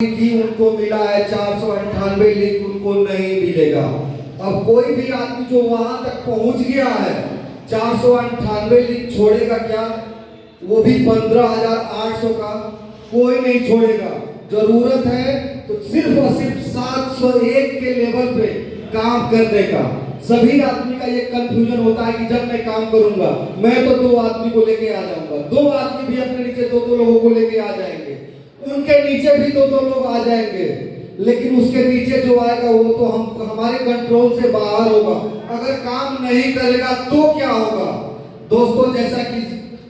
भी उनको मिला है 498 लिंक उनको नहीं मिलेगा। अब कोई भी आदमी जो वहां तक पहुंच गया है 498 लिंक छोड़ेगा क्या? वो भी 15,800 का कोई नहीं छोड़ेगा। जरूरत है तो सिर्फ और सिर्फ 701 के लेवल पे काम करने का। सभी आदमी का ये कंफ्यूजन होता है कि जब मैं काम करूंगा मैं तो 2 आदमी को लेके आ जाऊंगा, 2 आदमी भी अपने नीचे 2 लोगों को लेके आ जाएंगे, उनके नीचे भी 2 लोग आ जाएंगे, लेकिन उसके नीचे जो आएगा वो तो हमारे कंट्रोल से बाहर होगा। अगर काम नहीं करेगा तो क्या होगा? दोस्तों, जैसा कि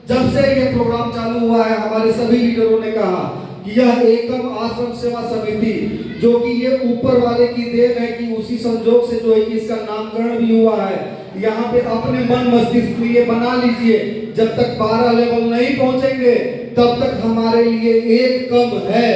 जब से ये प्रोग्राम चालू हुआ है हमारे सभी लीडरों ने कहा कि यह एकम आश्रम सेवा समिति, जो कि ये ऊपर वाले की देन है कि उसी संजोग से जो है कि इसका नामकरण भी हुआ है। यहाँ पे अपने मन मस्तिष्क में ये बना लीजिए, जब तक 12 लेवल नहीं पहुंचेंगे तब तक हमारे लिए एक कम है।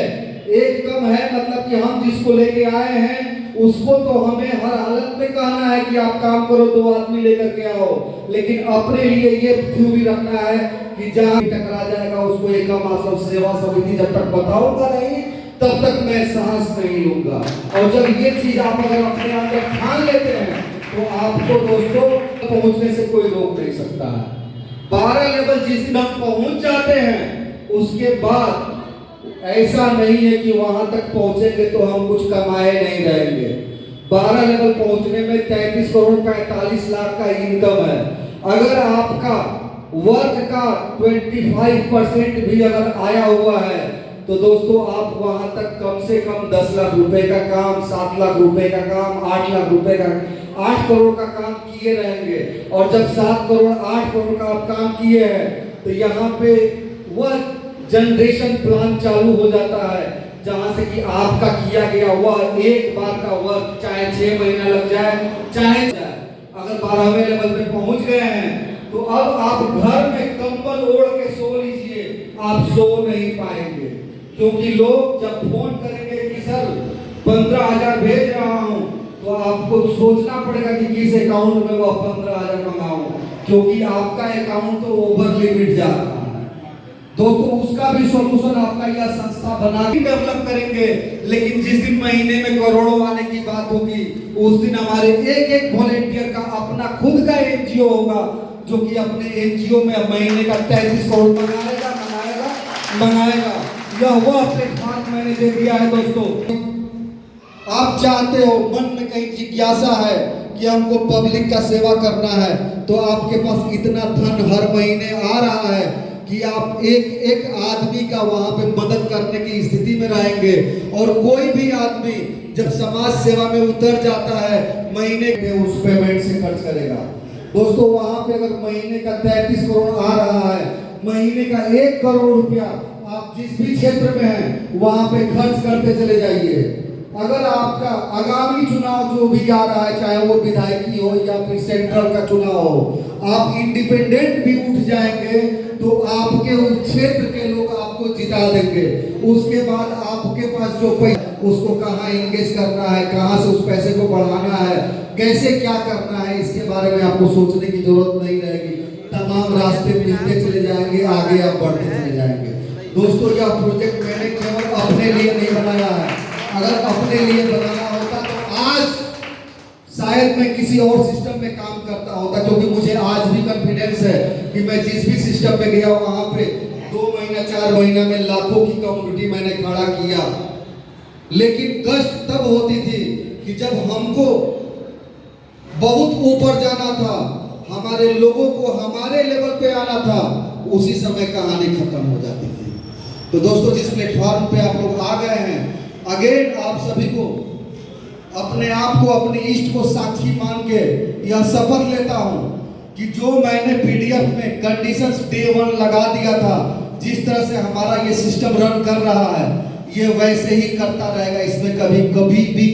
एक कम है मतलब कि हम जिसको लेके आए हैं उसको तो हमें हर हालत में कहना है कि आप काम करो, 2 आदमी लेकर के आओ, लेकिन अपने लिए ये थ्योरी रखना है कि जहां टकरा जाएगा उसको एकम आश्रम सेवा समिति जब तक बताऊंगा नहीं तब तक मैं साहस नहीं लूंगा। और जब ये चीज आप अगर अपने अंदर ठान लेते हैं तो आपको दोस्तों पहुंचने से कोई रोक नहीं सकता है। 12 लेवल जिस दिन हम पहुंच जाते हैं उसके बाद ऐसा नहीं है कि वहां तक पहुंचेंगे तो हम कुछ कमाए नहीं रहेंगे। 12 लेवल पहुंचने में 33 करोड़ 45 लाख का इनकम है। अगर आपका वर्क का 25% भी अगर आया हुआ है तो दोस्तों आप वहां तक कम से कम 10 लाख रुपए का काम, 7 लाख रुपए का काम, 8 लाख रुपए का, 8 करोड़ का काम किए रहेंगे। और जब 7 करोड़ 8 करोड़ का आप काम किए हैं तो यहाँ पे वह जनरेशन प्लान चालू हो जाता है, जहां से कि आपका किया गया वह एक बार का वर्क चाहे 6 महीना लग जाए चाहे अगर 12वें लेवल पे पहुंच गए हैं तो अब आप घर में कंबल ओढ़ के सो लीजिए, आप सो नहीं पाएंगे। क्योंकि लोग जब फोन करेंगे कि सर 15,000 भेज रहा हूं तो आपको सोचना पड़ेगा कि किस अकाउंट में वह 15,000 मंगाऊं, क्योंकि आपका अकाउंट तो ओवर लिमिट जा रहा है। दोस्तों, उसका भी सॉल्यूशन आपका यह संस्था बना के डेवलप करेंगे। लेकिन जिस दिन महीने में करोड़ों आने की बात होगी उस दिन हमारे एक वॉलेंटियर का अपना खुद का एनजीओ होगा, जो कि अपने एनजीओ में महीने का 33 करोड़ मंगाएगा। यह वह प्लेटफॉर्म मैंने दे दिया है। दोस्तों, आप चाहते हो, मन में कहीं जिज्ञासा है कि हमको पब्लिक का सेवा करना है, तो आपके पास इतना धन हर महीने आ रहा है कि आप एक आदमी का वहां पे मदद करने की स्थिति में रहेंगे। और कोई भी आदमी जब समाज सेवा में उतर जाता है महीने में उस पेमेंट से खर्च करेगा। दोस्तों, वहां पे अगर महीने का 33 करोड़ आ रहा है, महीने का 1 करोड़ रुपया आप जिस भी क्षेत्र में हैं वहां पे खर्च करते चले जाइए। अगर आपका आगामी चुनाव जो भी आ रहा है, चाहे वो विधायकी हो या फिर सेंट्रल का चुनाव हो, आप इंडिपेंडेंट भी उठ जाएंगे तो आपके उस क्षेत्र के लोग आपको जिता देंगे। उसके बाद आपके पास जो पैसा उसको कहाँ इंगेज करना है, कहाँ से उस पैसे को बढ़ाना है, कैसे क्या करना है, इसके बारे में आपको सोचने की जरूरत नहीं रहेगी। तमाम रास्ते मिलते चले जाएंगे, आगे आप बढ़ते चले जाएंगे। दोस्तों, यह प्रोजेक्ट मैंने केवल अपने लिए नहीं बनाया है। अगर अपने लिए बनाना होता तो आज शायद मैं किसी और सिस्टम में काम करता होता, क्योंकि मुझे आज भी कॉन्फिडेंस है कि मैं जिस भी सिस्टम में गया वहां पे 2 महीना 4 महीना में लाखों की कम्युनिटी मैंने खड़ा किया। लेकिन कष्ट तब होती थी कि जब हमको बहुत ऊपर जाना था, हमारे लोगों को हमारे लेवल पे आना था, उसी समय कहानी खत्म हो जाती थी। तो दोस्तों, जिस प्लेटफॉर्म पे आप लोग आ गए हैं, अगेन आप सभी को अपने आप को अपने इष्ट को साक्षी मान के यह शपथ लेता हूं कि जो मैंने पीडीएफ में कंडीशंस डे 1 लगा दिया था, जिस तरह से हमारा ये सिस्टम रन कर रहा है, ये वैसे ही करता रहेगा। इसमें कभी भी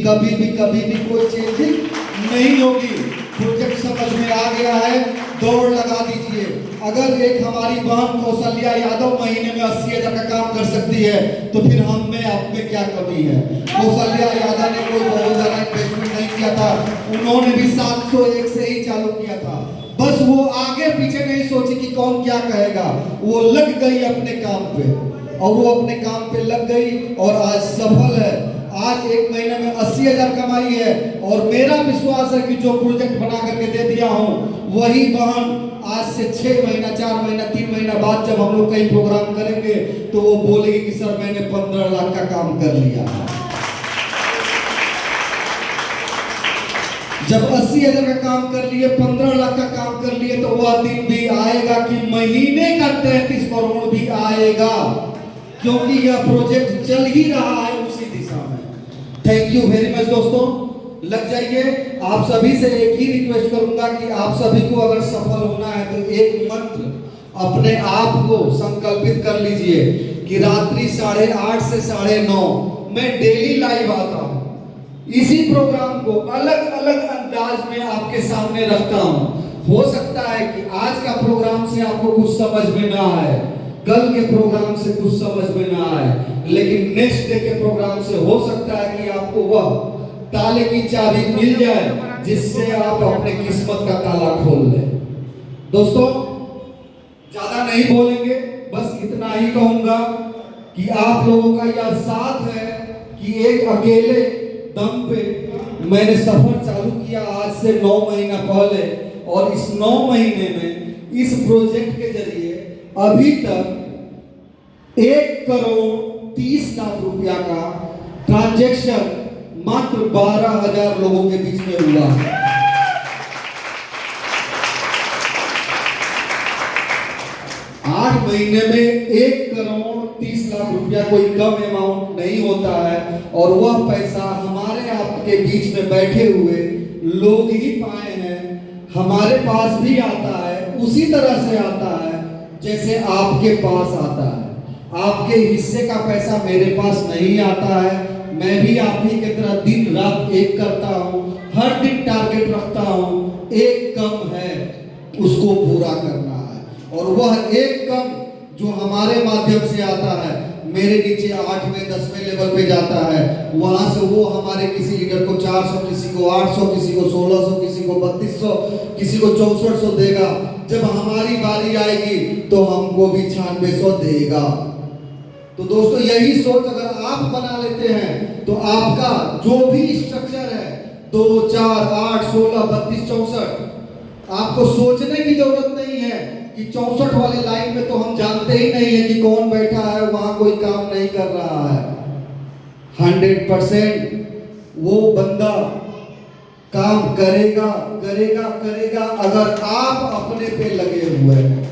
कोई चेंजिंग नहीं होगी। प्रोजेक्ट समझ में आ गया है, दौड़ लगा दीजिए। अगर एक हमारी बहन कौशल्या यादव महीने में 80,000 का काम कर सकती है तो फिर हम में आप में क्या कमी है? कौशल्या यादव ने कोई बहुत ज्यादा इन्वेस्टमेंट नहीं किया था, उन्होंने भी 701 से ही चालू किया था। बस वो आगे पीछे नहीं सोची कि कौन क्या कहेगा, वो लग गई अपने काम पे। और वो अपने काम पे लग गई और आज सफल है। आज 1 महीने में 80,000 कमाई है। और मेरा विश्वास है कि जो प्रोजेक्ट बना करके दे दिया हूँ वही बहन आज से 6 महीना 4 महीना 3 महीना बाद जब हम लोग कहीं प्रोग्राम करेंगे तो वो बोलेगी कि सर मैंने 15 लाख का काम कर लिया। जब 80,000 का काम कर लिए, 15 लाख का काम कर लिए, तो वह दिन भी आएगा कि महीने का 33 करोड़ भी आएगा, क्योंकि यह प्रोजेक्ट चल ही रहा है उसी दिशा में। थैंक यू वेरी मच दोस्तों, लग जाइए। आप सभी से एक ही रिक्वेस्ट करूंगा कि आप सभी को अगर सफल होना है तो एक मंत्र अपने आप को संकल्पित कर लीजिए कि रात्रि 8:30 से 9:30 मैं डेली लाइव आता हूं। इसी प्रोग्राम को अलग अलग अंदाज में आपके सामने रखता हूं। हो सकता है कि आज का प्रोग्राम से आपको कुछ समझ में ना आए, कल के प्रोग्राम से कुछ समझ में ना आए, लेकिन नेक्स्ट डे के प्रोग्राम से हो सकता है कि आपको वह ताले की चाबी मिल जाए जिससे आप अपने किस्मत का ताला खोल लें। दोस्तों ज्यादा नहीं बोलेंगे, बस इतना ही कहूंगा कि आप लोगों का यह साथ है कि एक अकेले दम पे मैंने सफर चालू किया आज से 9 महीना पहले, और इस 9 महीने में इस प्रोजेक्ट के जरिए अभी तक 1,30,00,000 रुपया का ट्रांजैक्शन मात्र 12,000 लोगों के बीच में हुआ है। 8 महीने में 1,30,00,000 रुपया कोई कम अमाउंट नहीं होता है, और वह पैसा हमारे आपके बीच में बैठे हुए लोग ही पाए हैं। हमारे पास भी आता है, उसी तरह से आता है जैसे आपके पास आता है। आपके हिस्से का पैसा मेरे पास नहीं आता है। मैं भी आप ही की तरह दिन रात एक करता हूँ, हर दिन टारगेट रखता हूँ। एक कम है उसको पूरा करना है, और वह एक कम जो हमारे माध्यम से आता है मेरे नीचे 8वें 10वें लेवल पे जाता है, वहां से वो हमारे किसी लीडर को 400, किसी को 800, किसी को 1600, किसी को 3200, किसी को 6400 देगा। जब हमारी बारी आएगी तो हमको भी 9600 देगा। तो दोस्तों यही सोच अगर आप बना लेते हैं तो आपका जो भी स्ट्रक्चर है 2 4 8 16 32 64, आपको सोचने की जरूरत नहीं है कि 64 वाले लाइन में तो हम जानते ही नहीं है कि कौन बैठा है, वहां कोई काम नहीं कर रहा है। 100% वो बंदा काम करेगा करेगा करेगा अगर आप अपने पे लगे हुए हैं।